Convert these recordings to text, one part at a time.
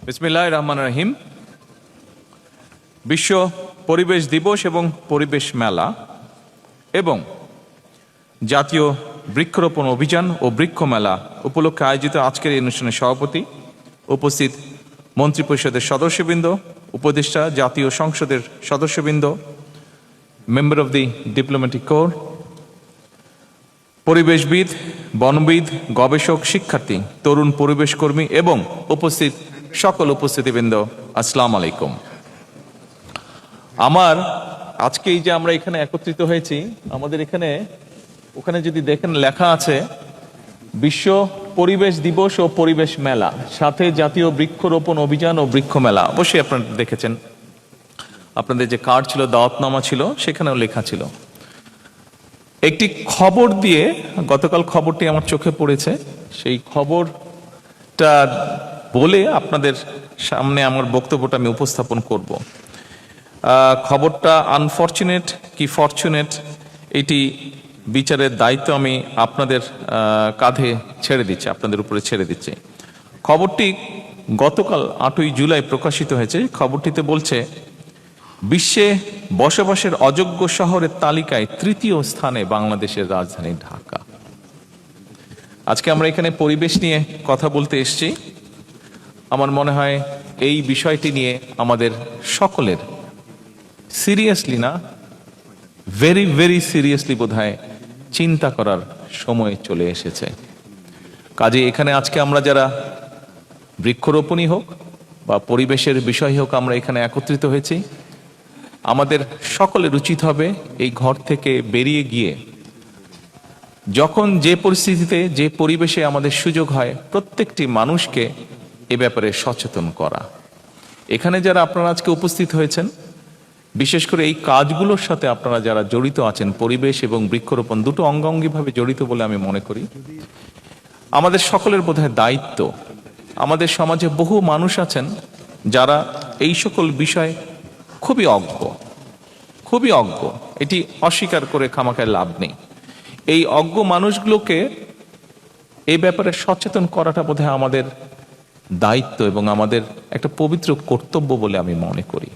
বিসমিল্লাহির রহমানির রহিম। বিশ্ব পরিবেশ দিবস এবং পরিবেশ মেলা এবং জাতীয় বৃক্ষরোপণ অভিযান ও বৃক্ষ মেলা উপলক্ষে আয়োজিত আজকের এই অনুষ্ঠানের সভাপতি, উপস্থিত মন্ত্রিপরিষদের সদস্যবৃন্দ, উপদেষ্টা, জাতীয় সংসদের সদস্যবৃন্দ, member of the diplomatic corps, পরিবেশবিদ, বনবিদ, গবেষক, শিক্ষার্থী, তরুণ পরিবেশ কর্মী এবং উপস্থিত সকল উপস্থিতিবৃন্দ, আসসালামু আলাইকুম। আমার আজকে এই যে আমরা এখানে একত্রিত হয়েছি, আমাদের ওখানে যদি দেখেন লেখা আছে বিশ্ব পরিবেশ দিবস ও পরিবেশ মেলা, সাথে জাতীয় বৃক্ষরোপণ অভিযান ও বৃক্ষ মেলা। অবশ্যই আপনারা দেখেছেন, আপনাদের যে কার্ড ছিল, দাওয়াতনামা ছিল, সেখানেও লেখা ছিল। একটি খবর দিয়ে গতকাল খবরটি আমার চোখে পড়েছে, সেই খবরটা বলে আপনাদের সামনে আমার বক্তব্যটা আমি উপস্থাপন করব। খবরটা আনফরচুনেট কি ফরচুনেট, এটি বিচারের দায়িত্ব আমি আপনাদের কাঁধে ছেড়ে দিচ্ছি, আপনাদের উপরে ছেড়ে দিচ্ছি। খবরটি গতকাল 8ই জুলাই প্রকাশিত হয়েছে। খবরটিতে বলছে, বিশ্বে বসবাসের অযোগ্য শহরের তালিকায় 3য় স্থানে বাংলাদেশের রাজধানী ঢাকা। আজকে আমরা এখানে পরিবেশ নিয়ে কথা বলতে এসেছি। আমার মনে হয় এই বিষয়টি নিয়ে আমাদের সকলের সিরিয়াসলি না, ভেরি ভেরি সিরিয়াসলি বোধহয় চিন্তা করার সময় চলে এসেছে। কাজে এখানে আজকে আমরা যারা বৃক্ষরোপণই হোক বা পরিবেশের বিষয় হোক, আমরা এখানে একত্রিত হয়েছি, আমাদের সকলের উচিত হবে এই ঘর থেকে বেরিয়ে গিয়ে যখন যে পরিস্থিতিতে, যে পরিবেশে আমাদের সুযোগ হয়, প্রত্যেকটি মানুষকে এ ব্যাপারে সচেতন করা। এখানে যারা আপনারা আজকে উপস্থিত হয়েছেন, বিশেষ করে এই কাজগুলোর সাথে আপনারা যারা জড়িত আছেন, পরিবেশ এবং বৃক্ষরোপণ দুটো অঙ্গাঙ্গিভাবে জড়িত বলে আমি মনে করি। আমাদের সকলের বোধহয় দায়িত্ব, আমাদের সমাজে বহু মানুষ আছেন যারা এই সকল বিষয় খুবই অজ্ঞ, এটি অস্বীকার করে খামাখায় লাভ নেই। এই অজ্ঞ মানুষগুলোকে এই ব্যাপারে সচেতন করাটা বোধহয় আমাদের দায়িত্ব এবং আমাদের একটা পবিত্র কর্তব্য বলে আমি মনে করি।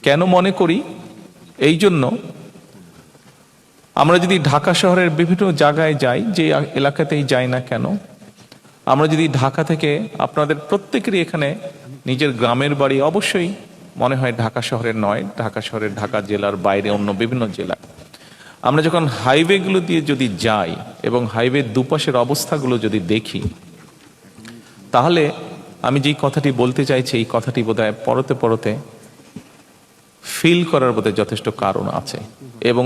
কেন মনে করি? এই জন্য, আমরা যদি ঢাকা শহরের বিভিন্ন জায়গায় যাই, যে এলাকাতেই যাই না কেন, আমরা যদি ঢাকা থেকে, আপনাদের প্রত্যেকেরই এখানে নিজের গ্রামের বাড়ি অবশ্যই মনে হয় ঢাকা শহরের নয়, ঢাকা শহরের, ঢাকা জেলার বাইরে অন্য বিভিন্ন জেলা। আমরা যখন হাইওয়েগুলো দিয়ে যদি যাই এবং হাইওয়ের দুপাশের অবস্থাগুলো যদি দেখি, তাহলে আমি যেই কথাটি বলতে চাইছি, এই কথাটি বোধহয় পরতে পরতে ফিল করার বোধহয় যথেষ্ট কারণ আছে। এবং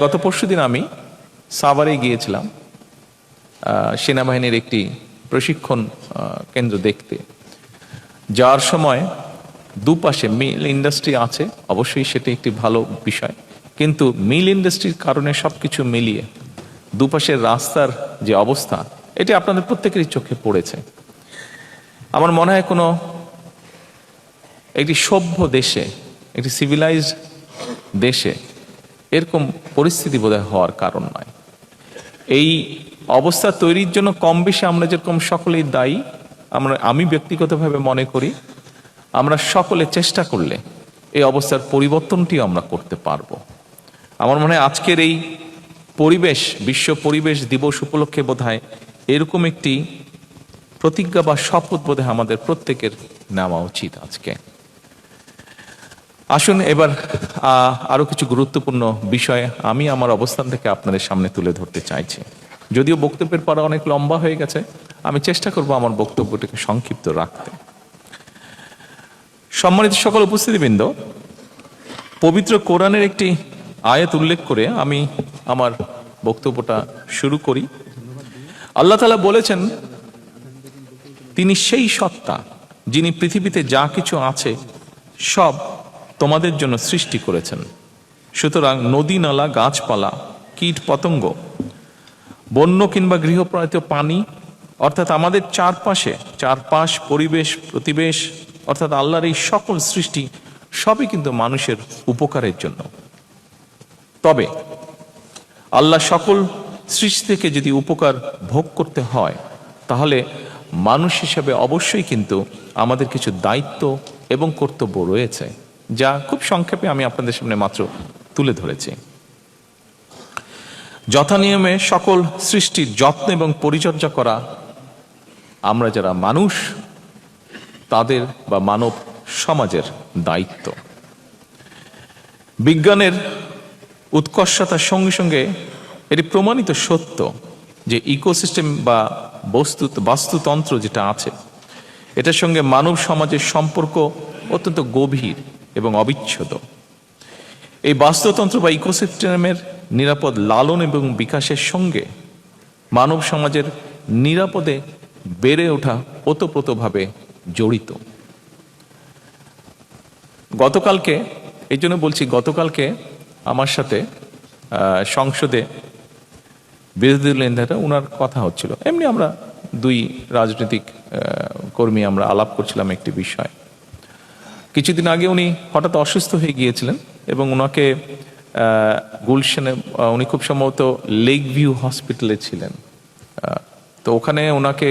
গত পরশুদিন আমি সাভারে গিয়েছিলাম সেনাবাহিনীর একটি প্রশিক্ষণ কেন্দ্র দেখতে। যাওয়ার সময় দুপাশে মিল ইন্ডাস্ট্রি আছে, অবশ্যই সেটি একটি ভালো বিষয়, কিন্তু মিল ইন্ডাস্ট্রির কারণে সবকিছু মিলিয়ে দুপাশের রাস্তার যে অবস্থা, এটি আপনাদের প্রত্যেকেরই চোখে পড়েছে। আমার মনে হয় কোনো একটি সভ্য দেশে, একটি সিভিলাইজড দেশে এরকম পরিস্থিতি বোধহয় হওয়ার কারণ নয়। এই অবস্থা তৈরির জন্য কম বেশি আমরা যেরকম সকলেই দায়ী, আমি ব্যক্তিগতভাবে মনে করি আমরা সকলে চেষ্টা করলে এই অবস্থার পরিবর্তনটিও আমরা করতে পারবো। আমার মনে হয় আজকের এই বিশ্ব পরিবেশ দিবস উপলক্ষে বোধহয় এরকম একটি প্রতিজ্ঞা বা শপথ বোধহয় আমাদের প্রত্যেকের নেওয়া উচিত আজকে। আসুন এবার আরো কিছু গুরুত্বপূর্ণ বিষয় আমি আমার অবস্থান থেকে আপনাদের সামনে তুলে ধরতে চাইছি। যদিও বক্তব্যের পর অনেক লম্বা হয়ে গেছে, আমি চেষ্টা করব আমার বক্তব্যটিকে সংক্ষিপ্ত রাখতে। সম্মানিত সকল উপস্থিতিবৃন্দ, পবিত্র কোরআনের একটি আয়াত উল্লেখ করে আমি আমার বক্তব্যটা শুরু করি। আল্লাহ তাআলা বলেছেন, তিনি সেই সত্তা যিনি পৃথিবীতে যা কিছু আছে সব তোমাদের জন্য সৃষ্টি করেছেন। সুতরাং নদী, নালা, গাছপালা, কীট পতঙ্গ, বন্য কিংবা গৃহপালিত পানি, অর্থাৎ আমাদের চারপাশ পরিবেশ, প্রতিবেশ, অর্থাৎ আল্লাহর এই সকল সৃষ্টি সবই কিন্তু মানুষের উপকারের জন্য। তবে আল্লাহ সকল সৃষ্টি থেকে যদি উপকার ভোগ করতে হয়, তাহলে মানুষ হিসেবে অবশ্যই কিন্তু আমাদের কিছু দায়িত্ব এবং কর্তব্য রয়েছে, যা খুব সংক্ষেপে আমি আপনাদের সামনে মাত্র তুলে ধরেছি। যথানিয়মে সকল সৃষ্টির যত্ন এবং পরিচর্যা করা আমরা যারা মানুষ তাদের বা মানব সমাজের দায়িত্ব। বিজ্ঞানের উৎকর্ষতার সঙ্গে সঙ্গে এটি প্রমাণিত সত্য যে ইকোসিস্টেম বা বাস্তুতন্ত্র যেটা আছে এটার সঙ্গে মানব সমাজের সম্পর্ক অত্যন্ত গভীর এবং অবিচ্ছেদ্য। এই বাস্তুতন্ত্র বা ইকোসিস্টেমের নিরাপদ লালন এবং বিকাশের সঙ্গে মানব সমাজের নিরাপদে বেড়ে ওঠা ওতপ্রোতভাবে জড়িত। গতকালকে, এই জন্য বলছি, গতকালকে আমার সাথে সংসদে বিরোধী দলীয় নেতা ওনার কথা হচ্ছিল, এমনি আমরা দুই রাজনৈতিক কর্মী আমরা আলাপ করছিলাম একটি বিষয়। কিছুদিন আগে উনি হঠাৎ অসুস্থ হয়ে গিয়েছিলেন এবং ওনাকে গুলশানে, উনি খুব সম্ভবত লেক ভিউ হসপিটালে ছিলেন, তো ওখানে ওনাকে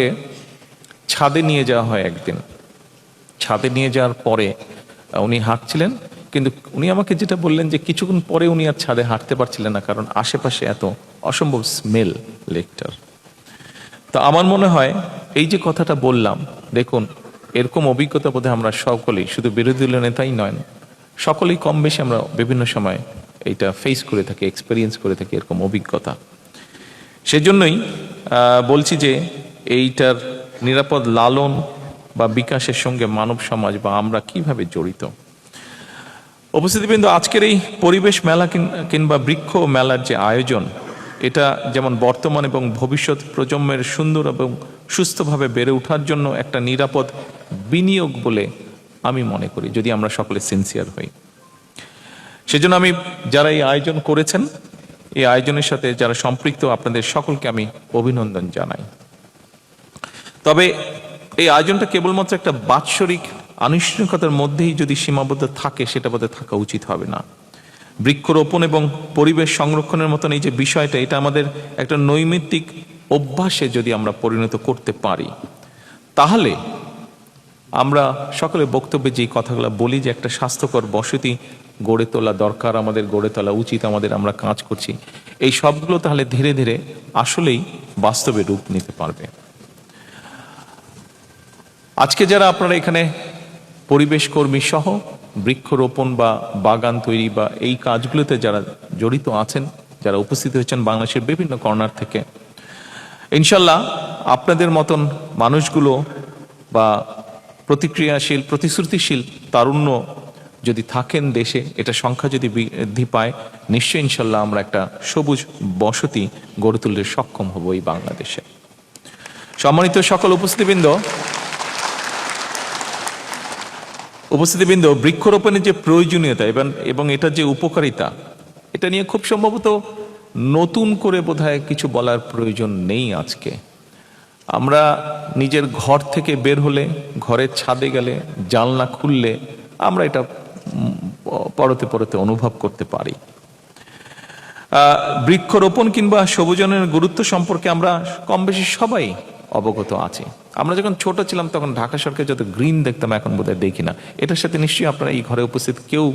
ছাদে নিয়ে যাওয়া হয়। একদিন ছাদে নিয়ে যাওয়ার পরে উনি হাঁটছিলেন, কিন্তু উনি আমাকে যেটা বললেন যে কিছুক্ষণ পরে উনি আর ছাদে হাঁটতে পারছিলেন না, কারণ আশেপাশে এত অসম্ভব স্মেল লেকটার। তো আমার মনে হয় এই যে কথাটা বললাম, দেখুন এরকম অভিজ্ঞতা বোধহয় আমরা সকলেই, শুধু বিরোধী দলীয় নেতাই নয়, সকলেই কম বেশি আমরা বিভিন্ন সময় এইটা ফেস করে থাকি, এক্সপেরিয়েন্স করে থাকি এরকম অভিজ্ঞতা। সেজন্যই বলছি যে এইটার নিরাপদ লালন বা বিকাশের সঙ্গে মানব সমাজ বা আমরা কিভাবে জড়িত। উপস্থিতিবৃন্দ, আজকের এই পরিবেশ মেলা কিংবা বৃক্ষ মেলার যে আয়োজন, এটা যেমন বর্তমান এবং ভবিষ্যৎ প্রজন্মের সুন্দর এবং সুস্থভাবে বেড়ে ওঠার জন্য একটা নিরাপদ বিনিয়োগ বলে আমি মনে করি, যদি আমরা সকলে সিনসিয়ার হই। সেজন্য আমি যারা এই আয়োজন করেছেন, এই আয়োজনের সাথে যারা সম্পৃক্ত, আপনাদের সকলকে আমি অভিনন্দন জানাই। তবে এই আয়োজনটা কেবলমাত্র একটা বাৎসরিক আনুষ্ঠানিকতার মধ্যেই যদি সীমাবদ্ধ থাকে, সেটা বোধহয় থাকা উচিত হবে না। বৃক্ষরোপণ এবং পরিবেশ সংরক্ষণের মতন এই যে বিষয়টা, এটা আমাদের একটা নৈমিত্তিক অভ্যাসে যদি আমরা পরিণত করতে পারি, তাহলে আমরা সকলে বক্তব্যে যে কথাগুলো বলি যে একটা স্বাস্থ্যকর বসতি গড়ে তোলা দরকার, আমাদের গড়ে তোলা উচিত, আমাদের আমরা কাজ করছি, এই সবগুলো তাহলে ধীরে ধীরে আসলেই বাস্তবে রূপ নিতে পারবে। আজকে যারা আপনারা এখানে পরিবেশ কর্মী সহ বৃক্ষরোপণ বা বাগান তৈরি বা এই কাজগুলোতে যারা জড়িত আছেন, যারা উপস্থিত হয়েছেন বাংলাদেশের বিভিন্ন কর্নার থেকে, ইনশাল্লাহ আপনাদের মতন মানুষগুলো বা প্রতিক্রিয়াশীল, প্রতিশ্রুতিশীল তারুণ্য যদি থাকেন দেশে, এটা সংখ্যা যদি বৃদ্ধি পায়, নিশ্চয়ই ইনশাল্লাহ আমরা একটা সবুজ বসতি গড়ে তুলতে সক্ষম হব এই বাংলাদেশে। সম্মানিত সকল উপস্থিতিবৃন্দ, বৃক্ষরোপণের যে প্রয়োজনীয়তা এবং এটার যে উপকারিতা, এটা নিয়ে খুব সম্ভবত নতুন করে বোধহয় কিছু বলার প্রয়োজন নেই। আজকে আমরা নিজের ঘর থেকে বের হলে, ঘরের ছাদে গেলে, জানলা খুললে আমরা এটা পরতে পরতে অনুভব করতে পারি। বৃক্ষরোপণ কিংবা সবুজায়নের গুরুত্ব সম্পর্কে আমরা কম বেশি সবাই অবগত আছি। আমরা যখন ছোট ছিলাম তখন ঢাকা সরকার যত গ্রিন দেখতাম, এখন বোধহয় দেখি না। এটার সাথে নিশ্চয়ই আপনারা এই ঘরে উপস্থিত কেউ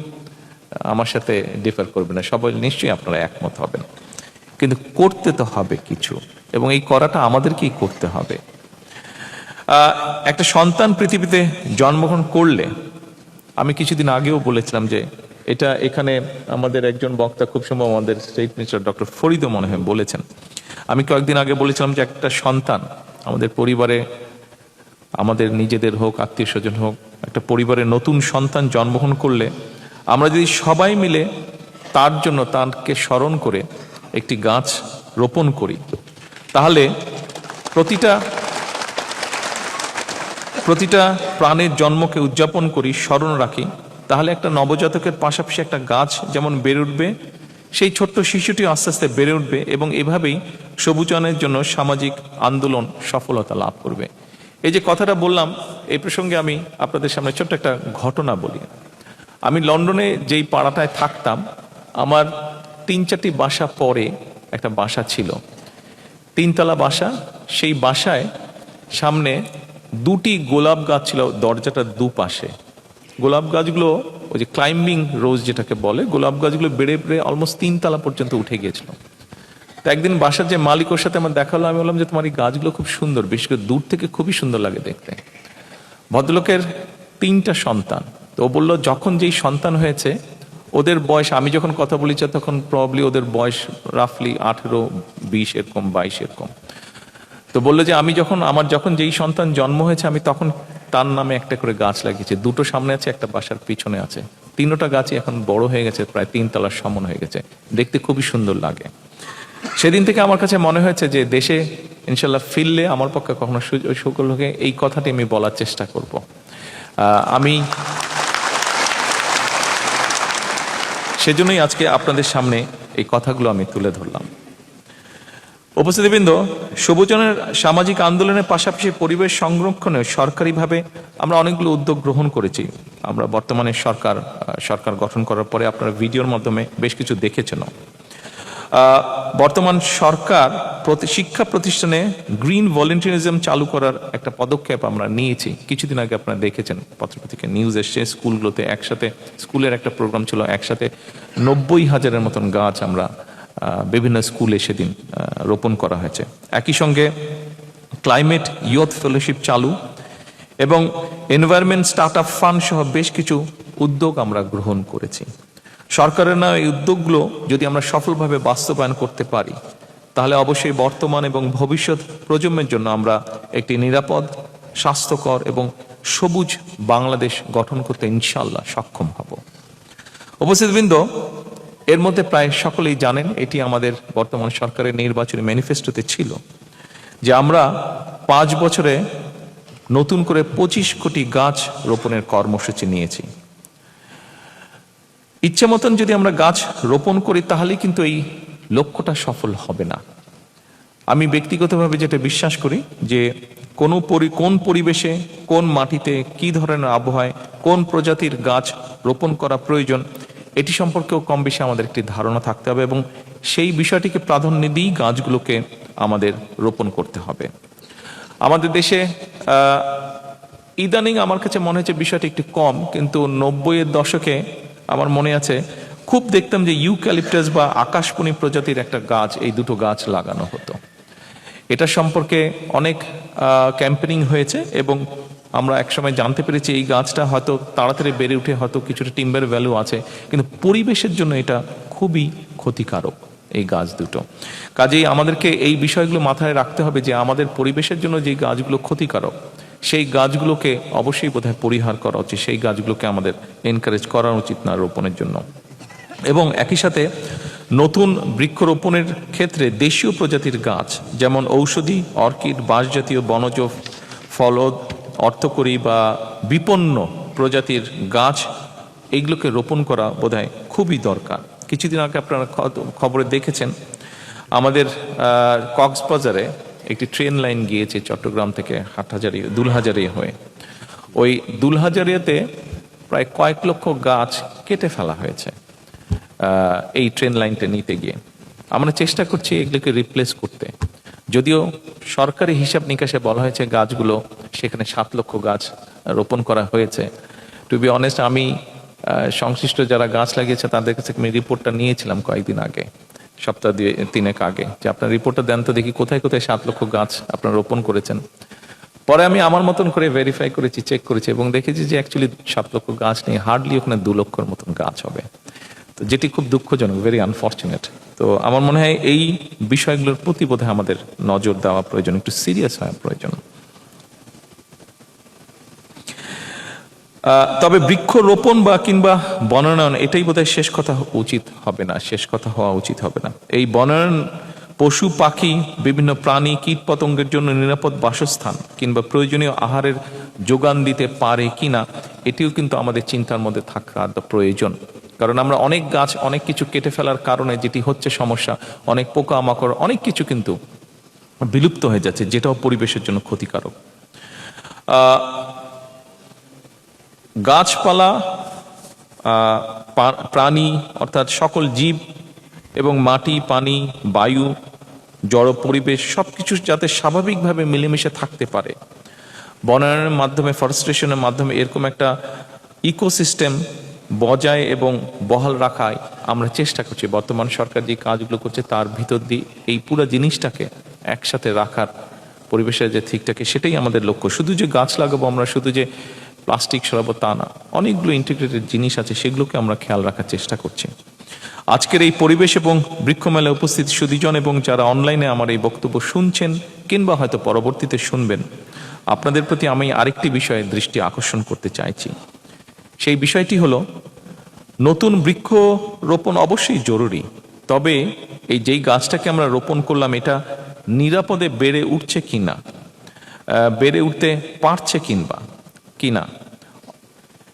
আমার সাথে ডিফার করবে না, সবাই নিশ্চয়ই আপনারা একমত হবেন। কিন্তু করতে তো হবে কিছু, এবং এই করাটা আমাদেরকেই করতে হবে। একটা সন্তান পৃথিবীতে জন্মগ্রহণ করলে, আমি কিছুদিন আগেও বলেছিলাম যে এটা এখানে আমাদের একজন বক্তা, খুব সম্ভব আমাদের স্টেট মিনিস্টার ডক্টর ফরিদও মনে হয় বলেছেন, আমি কয়েকদিন আগে বলেছিলাম যে একটা সন্তান আমাদের পরিবারে, আমাদের নিজেদের হোক, আত্মীয় স্বজন হোক, একটা পরিবারে নতুন সন্তান জন্মগ্রহণ করলে আমরা যদি সবাই মিলে তার জন্য, তাকে স্মরণ করে একটি গাছ রোপণ করি, তাহলে প্রতিটা প্রাণের জন্মকে উদযাপন করি, স্মরণ রাখি, তাহলে একটা নবজাতকের পাশাপাশি একটা গাছ যেমন বেড়ে উঠবে, সেই ছোট্ট শিশুটি আস্তে আস্তে বেড়ে উঠবে, এবং এভাবেই সবুজায়নের জন্য সামাজিক আন্দোলন সফলতা লাভ করবে। এই যে কথাটা বললাম, এই প্রসঙ্গে আমি আপনাদের সামনে ছোট্ট একটা ঘটনা বলি। আমি লন্ডনে যেই পাড়াটায় থাকতাম, আমার 3-4টি বাসা পরে একটা বাসা ছিল, 3তলা বাসা। সেই বাসায় সামনে দুটি গোলাপ গাছ ছিল দরজাটার দুপাশে। গোলাপ গাছগুলো ওই যে ক্লাইম্বিং রোজ যেটাকে বলে, গোলাপ গাছগুলো বেড়ে বেড়ে অলমোস্ট 3 তলা পর্যন্ত উঠে গিয়েছিল। তো একদিন বাসার যে মালিক ওর সাথে আমার দেখা হলো, আমি বললাম যে তোমার এই গাছগুলো খুব সুন্দর, বিশেষ করে দূর থেকে খুবই সুন্দর লাগে দেখতে। ভদ্রলোকের 3টা সন্তান। তো ও বললো যখন যেই সন্তান হয়েছে ওদের বয়স, আমি যখন কথা বলেছি তখন প্রবাবলি ওদের বয়স রাফলি 18, 20 এরকম, 22 এরকম। তো বললো যে আমার যখন যেই সন্তান জন্ম হয়েছে আমি তখন তার নামে একটা করে গাছ লাগিয়েছি। 2টো সামনে আছে, একটা বাসার পিছনে আছে। 3টা গাছই এখন বড় হয়ে গেছে, প্রায় 3 তলার সমান হয়ে গেছে, দেখতে খুবই সুন্দর লাগে। সেদিন থেকে আমার কাছে মনে হয়েছে যে দেশে ইনশাল্লাহ ফিরলে আমার পক্ষে কখনো সকলকে এই কথাটি আমি বলার চেষ্টা করব। আমি সেজন্যই আজকে আপনাদের সামনে এই কথাগুলো আমি তুলে ধরলাম। উপস্থিতিবৃন্দ, সবুজনের সামাজিক আন্দোলনের পাশাপাশি পরিবেশ সংরক্ষণে সরকারিভাবে আমরা অনেকগুলো উদ্যোগ গ্রহণ করেছি। আমরা বর্তমানে সরকার গঠন করার পরে আপনারা ভিডিওর মাধ্যমে বেশ কিছু দেখেছেন। বর্তমান সরকার শিক্ষা প্রতিষ্ঠানে গ্রিন ভলেন্টিয়ারিজম চালু করার একটা পদক্ষেপ আমরা নিয়েছি। কিছুদিন আগে আপনারা দেখেছেন পত্রপত্রিকা নিউজ এসছে, স্কুলগুলোতে একসাথে, স্কুলের একটা প্রোগ্রাম ছিল, একসাথে 90,000-এর মতন গাছ আমরা বিভিন্ন স্কুলে সেদিন রোপণ করা হয়েছে। একই সঙ্গে ক্লাইমেট ইয়ুথ ফেলোশিপ চালু এবং এনভায়রনমেন্ট স্টার্টআপ ফান্ড সহ বেশ কিছু উদ্যোগ আমরা গ্রহণ করেছি। সরকারের না এই উদ্যোগগুলো যদি আমরা সফলভাবে বাস্তবায়ন করতে পারি তাহলে অবশ্যই বর্তমান এবং ভবিষ্যৎ প্রজন্মের জন্য আমরা একটি নিরাপদ, স্বাস্থ্যকর এবং সবুজ বাংলাদেশ গঠন করতে ইনশাআল্লাহ সক্ষম হব। উপস্থিতবৃন্দ, এর মধ্যে প্রায় সকলেই জানেন এটি আমাদের বর্তমান সরকারের নির্বাচনী ম্যানিফেস্টোতে ছিল যে আমরা 5 বছরে নতুন করে 25 কোটি গাছ রোপণের কর্মসূচি নিয়েছি। ইচ্ছে মতন যদি আমরা গাছ রোপণ করি তাহলে কিন্তু এই লক্ষ্যটা সফল হবে না। আমি ব্যক্তিগতভাবে যেটা বিশ্বাস করি যে কোন পরিবেশে, কোন মাটিতে, কি ধরনের আবহাওয়ায় কোন প্রজাতির গাছ রোপণ করা প্রয়োজন এটি সম্পর্কেও কম বেশি আমাদের একটি ধারণা থাকতে হবে এবং সেই বিষয়টিকে প্রাধান্য দিয়েই গাছগুলোকে আমাদের রোপণ করতে হবে। আমাদের দেশে ইদানিং আমার কাছে মনে হচ্ছে বিষয়টি একটু কম, কিন্তু 90-এর দশকে আমার মনে আছে খুব দেখতাম যে ইউক্যালিপটাস বা আকাশমণি প্রজাতির একটা গাছ, এই দুটো গাছ লাগানো হতো। এটা সম্পর্কে অনেক ক্যাম্পেনিং হয়েছে এবং আমরা একসময় জানতে পেরেছি এই গাছটা হয়তো তাড়াতাড়ি বেড়ে উঠে হয়তো কিছুটা টিম্বার ভ্যালু আছে, কিন্তু পরিবেশের জন্য এটা খুবই ক্ষতিকারক এই গাছ দুটো। কাজেই আমাদেরকে এই বিষয়গুলো মাথায় রাখতে হবে যে আমাদের পরিবেশের জন্য যে গাছগুলো ক্ষতিকারক সেই গাছগুলোকে অবশ্যই বোধহয় পরিহার করা উচিত, সেই গাছগুলোকে আমাদের এনকারেজ করা উচিত না রোপণের জন্য। এবং একই সাথে নতুন বৃক্ষরোপণের ক্ষেত্রে দেশীয় প্রজাতির গাছ যেমন ঔষধি, অর্কিড, বাঁশজাতীয়, বনজ, ফলদ, অর্থকরী বা বিপন্ন প্রজাতির গাছ এইগুলোকে রোপণ করা বোধহয় খুবই দরকার। কিছুদিন আগে আপনারা খবরে দেখেছেন আমাদের কক্সবাজারে একটি ট্রেন লাইন গিয়েছে চট্টগ্রাম থেকে দুলহাজারিয়া হয়ে। ওই দুলহাজারিয়াতে প্রায় কয়েক লক্ষ গাছ কেটে ফেলা হয়েছে এই ট্রেন লাইনটা নিতে গিয়ে। আমরা চেষ্টা করছি এগুলোকে রিপ্লেস করতে, যদিও সরকারি হিসাব নিকাশে বলা হয়েছে গাছগুলো সেখানে 7 লক্ষ গাছ রোপণ করা হয়েছে। টু বি অনেস্ট, আমি সংশ্লিষ্ট যারা গাছ লাগিয়েছে তাদের কাছে আমি রিপোর্টটা নিয়েছিলাম কয়েকদিন আগে, সপ্তাহ 2-3 আগে, যে আপনার রিপোর্টটা দেন তো দেখি কোথায় কোথায় 7 লক্ষ গাছ আপনারা রোপণ করেছেন। পরে আমি আমার মতন করে ভেরিফাই করেছি, চেক করেছি এবং দেখেছি যে অ্যাকচুয়ালি 7 লক্ষ গাছ নেই, হার্ডলি ওখানে 2 লক্ষর মতন গাছ হবে, তো যেটি খুব দুঃখজনক, ভেরি আনফর্চুনেট। তো আমার মনে হয় এই বিষয়গুলোর প্রতি বোধহয় আমাদের নজর দেওয়া প্রয়োজন, একটু সিরিয়াস হওয়া প্রয়োজন। তবে বৃক্ষরোপণ বা কিংবা বনায়ন এটাই বোধহয় শেষ কথা হওয়া উচিত হবে না। এই বনায়ন পশু পাখি, বিভিন্ন প্রাণী, কীট পতঙ্গের জন্য নিরাপদ বাসস্থান কিংবা প্রয়োজনীয় আহারের যোগান দিতে পারে কিনা এটিও কিন্তু আমাদের চিন্তার মধ্যে থাকা প্রয়োজন। কারণ আমরা অনেক গাছ, অনেক কিছু কেটে ফেলার কারণে যেটি হচ্ছে সমস্যা, অনেক পোকামাকড়, অনেক কিছু কিন্তু বিলুপ্ত হয়ে যাচ্ছে, যেটাও পরিবেশের জন্য ক্ষতিকারক। গাছপালা, প্রাণী অর্থাৎ সকল জীব এবং মাটি, পানি, বায়ু, জড় পরিবেশ সবকিছু যাতে স্বাভাবিকভাবে মিলেমিশে থাকতে পারে, বনায়নের মাধ্যমে, ফরেস্টেশনের মাধ্যমে এরকম একটা ইকোসিস্টেম বজায় এবং বহাল রাখায় আমরা চেষ্টা করছি। বর্তমান সরকার যে কাজগুলো করছে তার ভিতর দিয়ে এই পুরো জিনিসটাকে একসাথে রাখার, পরিবেশের যে ঠিকটাকে, সেটাই আমাদের লক্ষ্য। শুধু যে গাছ লাগাবো আমরা, শুধু যে প্লাস্টিক সরাবো তা না, অনেকগুলো ইন্টিগ্রেটেড জিনিস আছে, সেগুলোকে আমরা খেয়াল রাখার চেষ্টা করছি। আজকের এই পরিবেশ এবং বৃক্ষ মেলায় উপস্থিত সুধীজন এবং যারা অনলাইনে আমার এই বক্তব্য শুনছেন কিংবা হয়তো পরবর্তীতে শুনবেন, আপনাদের প্রতি আমি আরেকটি বিষয়ে দৃষ্টি আকর্ষণ করতে চাইছি। সেই বিষয়টি হলো, নতুন বৃক্ষ রোপণ অবশ্যই জরুরি, তবে এই যেই গাছটাকে আমরা রোপণ করলাম এটা নিরাপদে বেড়ে উঠছে কিনা, বেড়ে উঠতে পারছে কিনা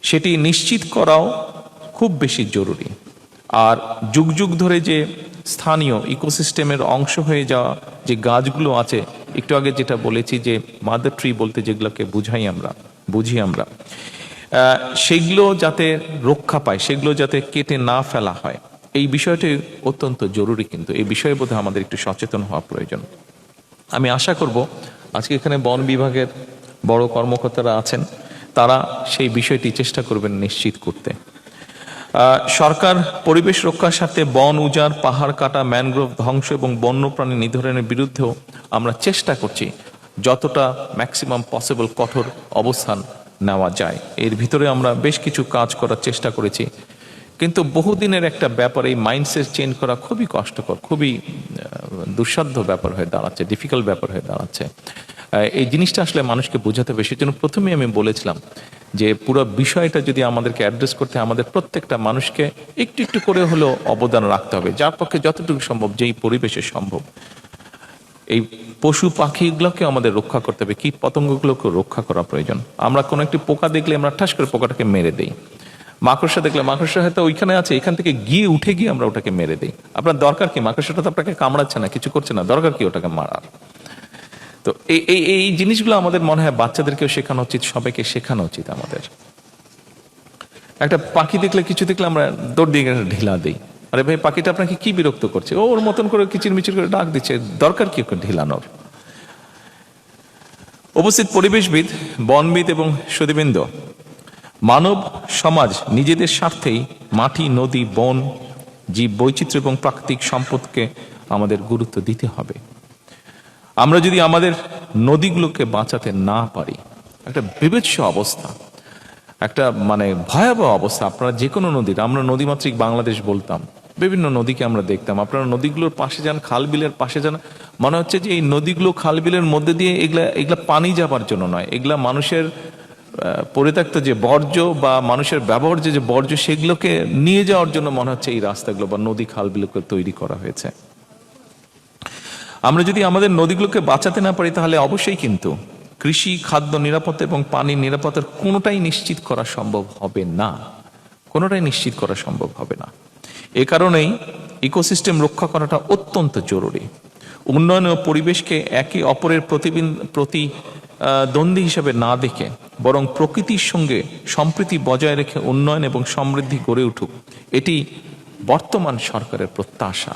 সেটি নিশ্চিত করাও খুব বেশি জরুরি। আর যুগ যুগ ধরে যে স্থানীয় ইকোসিস্টেমের অংশ হয়ে যাওয়া যে গাছগুলো আছে, একটু আগে যেটা বলেছি যে মাদার ট্রি বলতে যেগুলোকে বুঝি আমরা, সেগুলো যাতে রক্ষা পায়, সেগুলো যাতে কেটে না ফেলা হয়, এই বিষয়টি অত্যন্ত জরুরি। কিন্তু এই বিষয়ে বোধহয় আমাদের একটু সচেতন হওয়া প্রয়োজন। আমি আশা করব আজকে এখানে বন বিভাগের বড় কর্মকর্তারা আছেন, তারা সেই বিষয়টি চেষ্টা করবেন নিশ্চিত করতে। সরকার পরিবেশ রক্ষার স্বার্থে বন উজাড়, পাহাড় কাটা, ম্যানগ্রোভ ধ্বংস এবং বন্যপ্রাণী নিধনের বিরুদ্ধেও আমরা চেষ্টা করছি যতটা ম্যাক্সিমাম পসিবল কঠোর অবস্থান নেওয়া যায়। এর ভিতরে আমরা বেশ কিছু কাজ করার চেষ্টা করেছি, কিন্তু বহুদিনের একটা ব্যাপার, এই মাইন্ডসেট চেঞ্জ করা খুবই কষ্টকর, খুবই দুঃসাধ্য ব্যাপার হয়ে দাঁড়াচ্ছে, ডিফিকাল্ট ব্যাপার হয়ে দাঁড়াচ্ছে। এই জিনিসটা আসলে মানুষকে বোঝাতে হবে। সেজন্য প্রথমেই আমি বলেছিলাম যে পুরো বিষয়টা যদি আমাদেরকে অ্যাড্রেস করতে, আমাদের প্রত্যেকটা মানুষকে একটু একটু করে হলেও অবদান রাখতে হবে, যার পক্ষে যতটুকু সম্ভব, যেই পরিবেশে সম্ভব। এই পশু পাখিগুলোকে আমাদের রক্ষা করতে হবে, কীট পতঙ্গগুলোকে রক্ষা করা প্রয়োজন। আমরা কোনো একটি পোকা দেখলে আমরা ঠাস করে পোকাটাকে মেরে দেই, মাকড়সা দেখলে মাকড়সা হয়তো ওইখানে আছে, এখান থেকে উঠে গিয়ে আমরা ওটাকে মেরে দিই। আপনার দরকার কি? মাকড়সাটা তো আপনাকে কামড়াচ্ছে না, কিছু করছে না, দরকার কি ওটাকে মারার? তো এই জিনিসগুলো আমাদের মনে হয় বাচ্চাদেরকেও শেখানো উচিত, সবাইকে শেখানো উচিত আমাদের। একটা পাখি দেখলে, কিছু দেখলে আমরা দৌড় দিয়ে ঢিলা দিই, আরে ভাই পাখিটা আপনাকে কি বিরক্ত করছে, ওর মতন করে কিচির মিচির করে ডাক দিচ্ছে, দরকার কি ওকে ঢিলানোর? উপস্থিত পরিবেশবিদ, বনবিদ এবং সুধীবৃন্দ, মানব সমাজ নিজেদের স্বার্থেই মাটি, নদী, বন, জীব বৈচিত্র্য এবং প্রাকৃতিক সম্পদকে আমাদের গুরুত্ব দিতে হবে। আমরা যদি আমাদের নদীগুলোকে বাঁচাতে না পারি, একটা বিভৎস অবস্থা, একটা ভয়াবহ অবস্থা। আপনারা যে কোনো নদীর, আমরা নদীমাতৃক বাংলাদেশ বলতাম, বিভিন্ন নদীকে আমরা দেখতাম। আপনারা নদীগুলোর পাশে যান, খাল বিলের পাশে যান, মনে হচ্ছে যে এই নদীগুলো খাল বিলের মধ্যে দিয়ে এগুলা পানি যাবার জন্য নয়, এগুলা মানুষের পরিত্যক্ত যে বর্জ্য বা মানুষের ব্যবহার্য যে বর্জ্য, সেগুলোকে নিয়ে যাওয়ার জন্য মনে হচ্ছে এই রাস্তাগুলো বা নদী খাল বিলকে তৈরি করা হয়েছে। আমরা যদি আমাদের নদীগুলোকে বাঁচাতে না পারি, তাহলে অবশ্যই কিন্তু কৃষি, খাদ্য নিরাপত্তা এবং পানির নিরাপত্তার কোনোটাই নিশ্চিত করা সম্ভব হবে না, কোনোটাই নিশ্চিত করা সম্ভব হবে না। এ কারণেই ইকোসিস্টেম রক্ষা করাটা অত্যন্ত জরুরি। উন্নয়ন ও পরিবেশকে একে অপরের প্রতিদ্বন্দ্বী হিসেবে না দেখে, বরং প্রকৃতির সঙ্গে সম্প্রীতি বজায় রেখে উন্নয়ন এবং সমৃদ্ধি গড়ে উঠুক, এটি বর্তমান সরকারের প্রত্যাশা,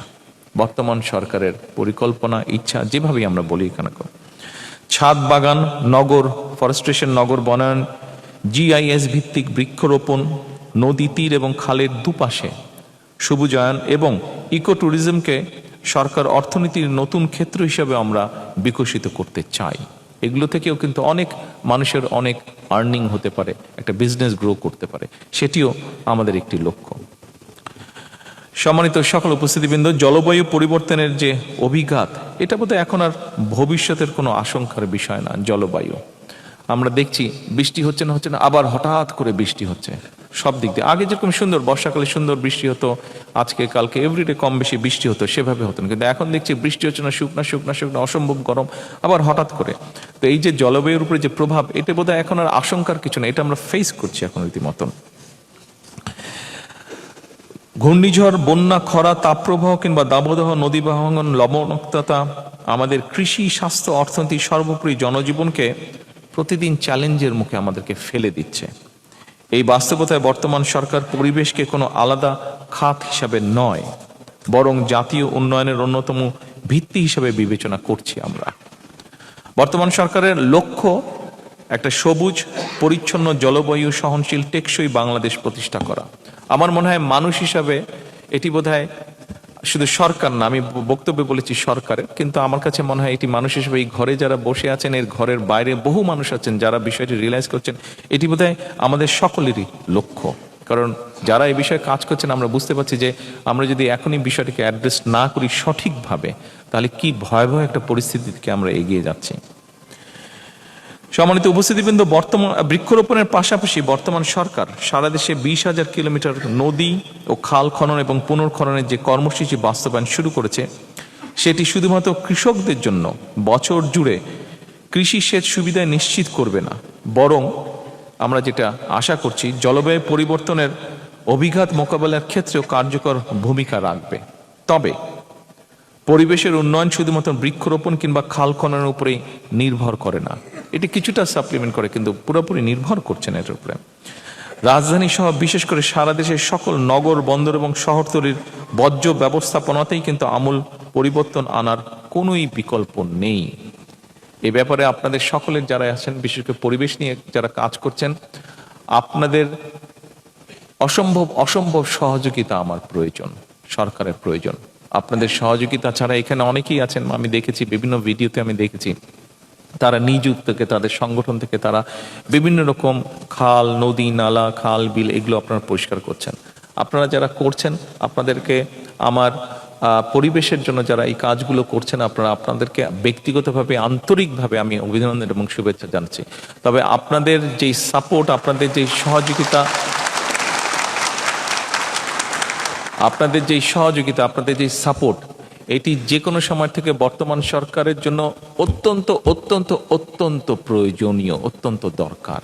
বর্তমান সরকারের পরিকল্পনা, ইচ্ছা, যেভাবেই আমরা বলি কেন। ছাদ বাগান, নগর ফরেস্টেশন, নগর বনায়ন, GIS ভিত্তিক বৃক্ষরোপণ, নদী তীর এবং খালের দুপাশে সবুজায়ন এবং ইকো ট্যুরিজমকে সরকার অর্থনীতির নতুন ক্ষেত্র হিসেবে আমরা বিকশিত করতে চাই। এগুলো থেকেও কিন্তু অনেক মানুষের অনেক আর্নিং হতে পারে, একটা বিজনেস গ্রো করতে পারে, সেটিও আমাদের একটি লক্ষ্য। সম্মানিত সকল উপস্থিতিবৃন্দ, জলবায়ু পরিবর্তনের যে অভিঘাত, এটা বোধহয় এখন আর ভবিষ্যতের কোনো আশঙ্কার বিষয় না। জলবায়ু আমরা দেখছি, বৃষ্টি হচ্ছে না, আবার হঠাৎ করে বৃষ্টি হচ্ছে সব দিক দিয়ে। আগে যেরকম সুন্দর বর্ষাকালে সুন্দর বৃষ্টি হতো, আজকে কালকে এভরিডে কম বেশি বৃষ্টি হতো, সেভাবে হতো না। কিন্তু এখন দেখছি বৃষ্টি হচ্ছে না, শুকনা, অসম্ভব গরম, আবার হঠাৎ করে। তো এই যে জলবায়ুর উপরে যে প্রভাব, এটা বোধহয় এখন আর আশঙ্কার কিছু না, এটা আমরা ফেস করছি এখন রীতিমতন। ঘূর্ণিঝড়, বন্যা, খরা, তাপপ্রবাহ কিংবা দাবদাহ, নদী ভাঙন, লবণাক্ততা আমাদের কৃষি, স্বাস্থ্য, অর্থনীতি, সর্বোপরি জনজীবনকে প্রতিদিন চ্যালেঞ্জের মুখে আমাদেরকে ফেলে দিচ্ছে। এই বাস্তবতায় বর্তমান সরকার পরিবেশকে কোনো আলাদা খাত হিসাবে নয়, বরং জাতীয় উন্নয়নের অন্যতম ভিত্তি হিসেবে বিবেচনা করছি আমরা। বর্তমান সরকারের লক্ষ্য একটা সবুজ, পরিচ্ছন্ন, জলবায়ু সহনশীল, টেকসই বাংলাদেশ প্রতিষ্ঠা করা। আমার মনে হয় মানুষ হিসাবে এটি বোধহয় শুধু সরকার না, আমি বক্তব্যে বলেছি সরকারের, কিন্তু আমার কাছে মনে হয় এটি মানুষ হিসেবে এই ঘরে যারা বসে আছেন, এর ঘরের বাইরে বহু মানুষ আছেন যারা বিষয়টি রিয়েলাইজ করছেন, এটি বোধহয় আমাদের সকলেরই লক্ষ্য। কারণ যারা এই বিষয়ে কাজ করছেন আমরা বুঝতে পারছি যে আমরা যদি এখনই বিষয়টিকে অ্যাড্রেস না করি সঠিকভাবে, তাহলে কি ভয়াবহ একটা পরিস্থিতিকে আমরা এগিয়ে যাচ্ছি। সম্মানিত উপস্থিতিবৃন্দ, বর্তমান বৃক্ষরোপণের পাশাপাশি বর্তমান সরকার সারা দেশে 20,000 কিলোমিটার নদী ও খাল খনন এবং পুনর্খননের যে কর্মসূচি বাস্তবায়ন শুরু করেছে, সেটি শুধুমাত্র কৃষকদের জন্য বছর জুড়ে কৃষি সেচ সুবিধা নিশ্চিত করবে না, বরং আমরা যেটা আশা করছি জলবায়ু পরিবর্তনের অভিঘাত মোকাবেলার ক্ষেত্রেও কার্যকর ভূমিকা রাখবে। তবে পরিবেশের উন্নয়ন শুধুমাত্র বৃক্ষরোপণ কিংবা খাল খননের উপরেই নির্ভর করে না, এটি কিছুটা সাপ্লিমেন্ট করে, কিন্তু পুরোপুরি নির্ভর করছে না এর উপরে। রাজধানী সহ বিশেষ করে সারা দেশের সকল নগর, বন্দর এবং শহরতলির বর্জ্য ব্যবস্থাপনাতেই কিন্তু আমূল পরিবর্তন আনার কোনোই বিকল্প নেই। এ ব্যাপারে আপনাদের সকলের যারা আছেন, বিশেষ করে পরিবেশ নিয়ে যারা কাজ করছেন, আপনাদের অসম্ভব সহযোগিতা আমার প্রয়োজন, সরকারের প্রয়োজন। আপনাদের সহযোগিতা ছাড়া এখানে অনেকেই আছেন, আমি দেখেছি বিভিন্ন ভিডিওতে, আমি দেখেছি তারা নিজ উদ্যোগে তাদের সংগঠন থেকে তারা বিভিন্ন রকম খাল, নদী, নালা, খাল, বিল এগুলো আপনারা পরিষ্কার করছেন। আপনারা যারা করছেন, আপনাদেরকে আমার পরিবেশের জন্য যারা এই কাজগুলো করছেন, আপনাদেরকে ব্যক্তিগতভাবে, আন্তরিকভাবে আমি অভিনন্দন এবং শুভেচ্ছা জানাচ্ছি। তবে আপনাদের যেই সাপোর্ট, আপনাদের যেই সহযোগিতা, আপনাদের যেই সাপোর্ট, এটি যে কোনো সময় থেকে বর্তমান সরকারের জন্য অত্যন্ত অত্যন্ত অত্যন্ত প্রয়োজনীয়, অত্যন্ত দরকার।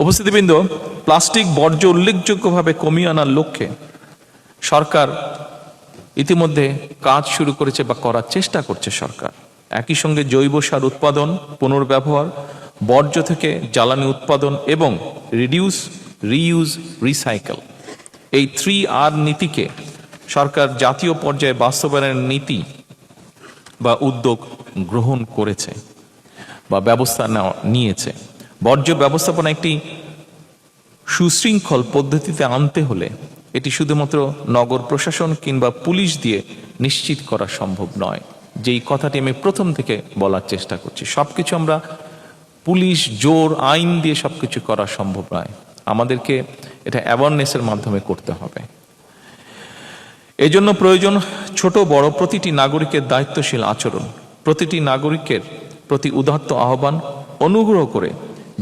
উপস্থিতিবৃন্দ, প্লাস্টিক বর্জ্য উল্লেখযোগ্যভাবে কমিয়ে আনার লক্ষ্যে সরকার ইতিমধ্যে কাজ শুরু করেছে বা করার চেষ্টা করছে সরকার। একই সঙ্গে জৈব সার উৎপাদন, পুনর্ব্যবহার, বর্জ্য থেকে জ্বালানি উৎপাদন এবং রিডিউস, রিইউজ, রিসাইকেল, এই 3R নীতিকে সরকার জাতীয় পর্যায়ে বাস্তবায়নের নীতি বা উদ্যোগ গ্রহণ করেছে বা ব্যবস্থা নিয়েছে। বর্জ্য ব্যবস্থাপনা একটি সুশৃঙ্খল পদ্ধতিতে আনতে হলে এটি শুধুমাত্র নগর প্রশাসন কিংবা পুলিশ দিয়ে নিশ্চিত করা সম্ভব নয়। যেই কথাটি আমি প্রথম থেকে বলার চেষ্টা করছি, সবকিছু আমরা পুলিশ, জোর, আইন দিয়ে সবকিছু করা সম্ভব নয়, আমাদেরকে এটা অ্যাওয়ারনেসের মাধ্যমে করতে হবে। এজন্য প্রয়োজন ছোট বড় প্রতিটি নাগরিকের দায়িত্বশীল আচরণ, প্রতিটি নাগরিকের প্রতি উদাত্ত আহ্বান, অনুগ্রহ করে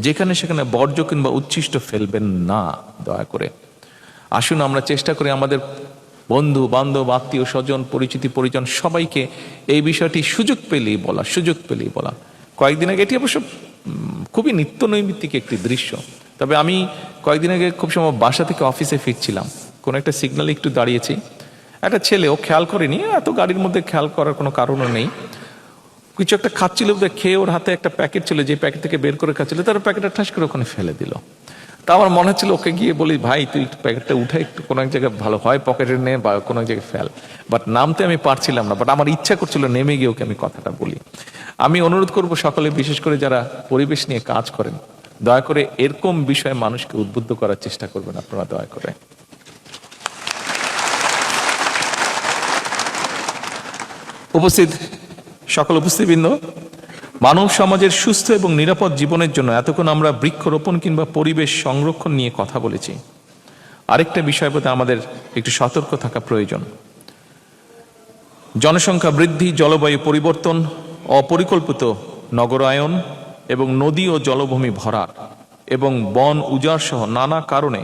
যেখানে সেখানে বর্জ্য কিংবা উচ্ছিষ্ট ফেলবেন না, দয়া করে। আসুন আমরা চেষ্টা করি আমাদের বন্ধু বান্ধব, আত্মীয় স্বজন, পরিচিতি পরিজন সবাইকে এই বিষয়টি সুযোগ পেলেই বলা। কয়েকদিন আগে, এটি অবশ্য খুবই নিত্য নৈমিত্তিক একটি দৃশ্য, তবে আমি কয়েকদিন আগে খুব সময় বাসা থেকে অফিসে ফিরছিলাম, কোনো একটা সিগন্যালে একটু দাঁড়িয়েছি, একটা ছেলে, ও খেয়াল করেনি, এত গাড়ির মধ্যে খেয়াল করার কোনো কারণও নেই, কিছু একটা খাচ্ছিল, খেয়ে ওর হাতে একটা প্যাকেট ছিল, যে প্যাকেট থেকে বের করে খাচ্ছিল, তার প্যাকেটটা ঠাস করে ওখানে ফেলে দিল। তা আমার মনে হচ্ছিল ওকে গিয়ে বলি, ভাই তুই প্যাকেটটা উঠে একটু কোনো এক জায়গায় ভালো হয় পকেটে নে বা কোনো এক জায়গায় ফেল, বাট নামতে আমি পারছিলাম না, বাট আমার ইচ্ছা করছিল নেমে গিয়ে ওকে আমি কথাটা বলি। আমি অনুরোধ করব সকলে, বিশেষ করে যারা পরিবেশ নিয়ে কাজ করেন, দয়া করে এরকম বিষয়ে মানুষকে উদ্বুদ্ধ করার চেষ্টা করবেন আপনারা, দয়া করে। সকল উপস্থিতবৃন্দ, মানব সমাজের সুস্থ এবং নিরাপদ জীবনের জন্য এতক্ষণ আমরা বৃক্ষরোপণ কিংবা পরিবেশ সংরক্ষণ নিয়ে কথা বলেছি। আরেকটা বিষয় প্রতি আমাদের একটু সতর্ক থাকা প্রয়োজন। জনসংখ্যা বৃদ্ধি, জলবায়ু পরিবর্তন, অপরিকল্পিত নগরায়ন এবং নদী ও জলভূমি ভরাট এবং বন উজাড় সহ নানা কারণে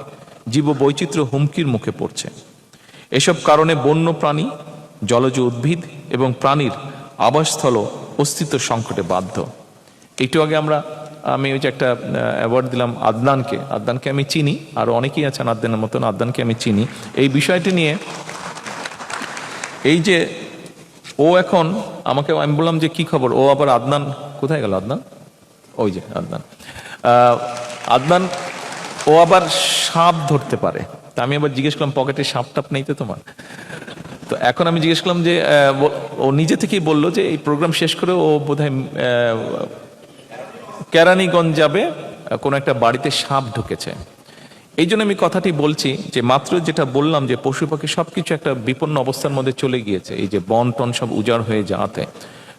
জীববৈচিত্র্য হুমকির মুখে পড়ছে। এসব কারণে বন্য প্রাণী, জলজ উদ্ভিদ এবং প্রাণীর আবাসস্থল অস্তিত্ব সংকটে বাধ্য। একটু আগে আমি ওই যে একটা অ্যাওয়ার্ড দিলাম আদনানকে আমি চিনি, আর অনেকেই আছেন আদনানের মতন, আদনানকে আমি চিনি। এই বিষয়টি নিয়ে এই যে ও এখন আমাকে, আমি বললাম যে কি খবর, ও আবার আদনান কোথায় গেল, আদনান ওই যে আদনান ও আবার সাপ ধরতে পারে। আমি আবার জিজ্ঞেস করলাম পকেটে সাপ টাপ নেই তো তোমার? তো এখন আমি জিজ্ঞেস করলাম যে ও নিজে থেকেই বললো যে এই প্রোগ্রাম শেষ করে ও বোধহয় কেরানীগঞ্জ যাবে, কোনো একটা বাড়িতে সাপ ঢুকেছে। এই জন্য আমি কথাটি বলছি যে মাত্র যেটা বললাম যে পশু পাখি সবকিছু একটা বিপন্ন অবস্থার মধ্যে চলে গিয়েছে, এই যে বন টন সব উজাড় হয়ে যাওয়াতে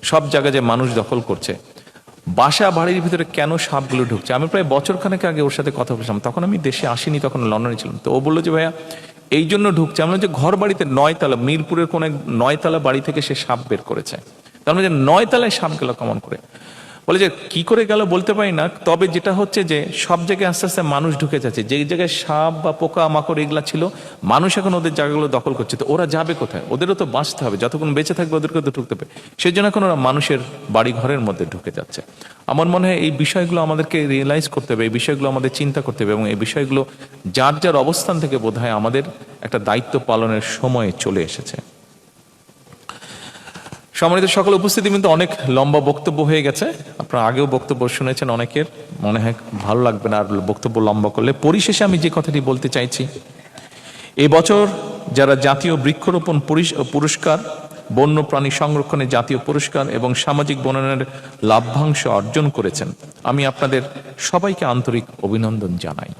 সব জায়গায় যে মানুষ দখল করছে, বাসা বাড়ির ভিতরে কেন সাপগুলো ঢুকছে। আমি প্রায় বছরখানেক আগে ওর সাথে কথা বলছিলাম, তখন আমি দেশে আসিনি, তখন লন্ডনে ছিলাম। তো ও বললো যে ভাইয়া এই জন্য ঢুকছে। আমরা যে ঘর বাড়িতে 9 তলা, মিরপুরের কোন 9 তলা বাড়ি থেকে সে সাপ বের করেছে। তার মানে যে 9 তলায় সাপ গেল কেমন করে, বলে যে কি করে গেল বলতে পারি না। তবে যেটা হচ্ছে যে সব জায়গায় আস্তে আস্তে মানুষ ঢুকে যাচ্ছে, যে জায়গায় সাপ বা পোকা মাকড় এগুলা ছিল, মানুষ এখন ওদের জায়গাগুলো দখল করছে। তো ওরা যাবে কোথায়? ওদেরও তো বাঁচতে হবে, যতক্ষণ বেঁচে থাকবে ওদেরকে তো ঢুকতে হবে। সেই জন্য এখন ওরা মানুষের বাড়ি ঘরের মধ্যে ঢুকে যাচ্ছে। আমার মনে হয় এই বিষয়গুলো আমাদেরকে রিয়েলাইজ করতে হবে, এই বিষয়গুলো আমাদের চিন্তা করতে হবে, এবং এই বিষয়গুলো যার যার অবস্থান থেকে বোধহয় আমাদের একটা দায়িত্ব পালনের সময় চলে এসেছে। সম্মানিত সকল উপস্থিতি, কিন্তু অনেক লম্বা বক্তব্য হয়ে গেছে। আপনারা আগেও বক্তব্য শুনেছেন অনেকের, মনে হয় ভালো লাগবে না আর বক্তব্য লম্বা করলে। পরিশেষে আমি যে কথাটি বলতে চাইছি, এই বছর যারা জাতীয় বৃক্ষরোপণ পুরস্কার, বন্যপ্রাণী সংরক্ষণে জাতীয় পুরস্কার এবং সামাজিক বনায়নের লাভ্যাংশ অর্জন করেছেন, আমি আপনাদের সবাইকে আন্তরিক অভিনন্দন জানাই।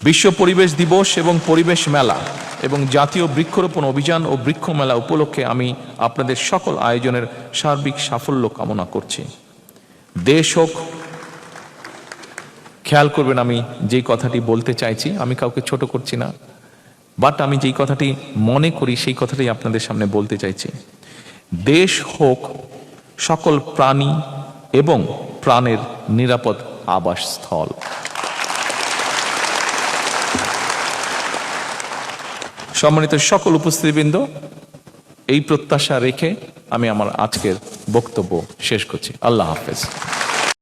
বিশ্ব পরিবেশ দিবস এবং পরিবেশ মেলা এবং জাতীয় বৃক্ষরোপণ অভিযান ও বৃক্ষ মেলা উপলক্ষে আমি আপনাদের সকল আয়োজনের সার্বিক সাফল্য কামনা করছি। দেশ হোক, খেয়াল করবেন আমি যেই কথাটি বলতে চাইছি, আমি কাউকে ছোট করছি না, বাট আমি যেই কথাটি মনে করি সেই কথাটাই আপনাদের সামনে বলতে চাইছি। দেশ হোক সকল প্রাণী এবং প্রাণের নিরাপদ আবাসস্থল। সম্মানিত সকল উপস্থিতিবৃন্দ, এই প্রত্যাশা রেখে আমি আমার আজকের বক্তব্য শেষ করছি। আল্লাহ হাফেজ।